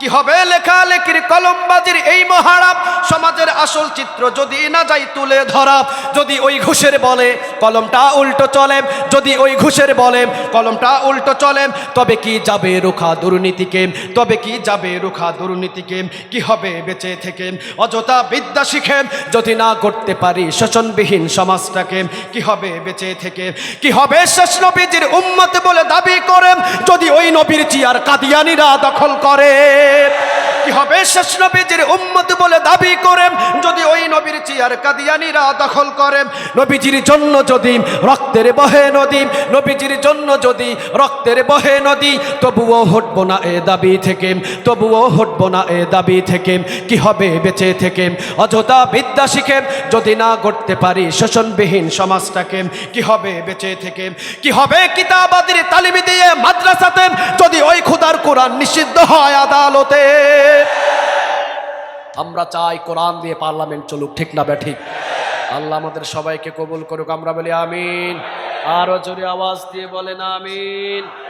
কি হবে লেখালেখির কলমবাজির এই মহারাম সমাজের আসল চিত্র যদি না যাই তুলে ধরা। যদি ওই ঘুষের বলে কলমটা উল্টো চলে, যদি ওই ঘুষের বলে কলমটা উল্টো চলে, তবে কি যাবে রুখা দুর্নীতিকে? তবে কি যাবে রুখা দুর্নীতিকে? কি হবে বেঁচে থেকে? অযথা বিদ্যা শিখে যদি না করতে পারি শোষণবিহীন সমাজটাকে। কি হবে বেঁচে থেকে? কি হবে শেষ নবীজির উম্মত বলে দাবি করে যদি ওই নবীর চেয়ার কাদিয়ানীরা দখল করে। কি হবে শেষ নবীজির উম্মত বলে দাবি করে যদি ওই নবীর চেয়ার কাদিয়ানীরা দখল করে। নবীজির জন্য যদি রক্তের বহে নদী, নবীজির জন্য যদি রক্তের বহে নদী, তবুও হটব না এ দাবি থেকে, তবুও হটব না এ দাবি থেকে। কি হবে বেঁচে থেকে? অযথা বিদ্যা শিখে যদি না গড়তে পারি শোষণবিহীন সমাজটাকে। কি হবে বেঁচে থেকে? কি হবে কিতাবাদির তালিম দিয়ে মাদ্রাসাতে যদি ওই খোদার কোরআন নিষিদ্ধ হয় আদালতে। আমরা চাই কোরআন দিয়ে পার্লামেন্ট চলুক, ঠিক না বেঠিক? আল্লাহ আমাদের সবাইকে কবুল করুক, আমরা বলি আমিন। আরো জোরে আওয়াজ দিয়ে বলেন আমিন।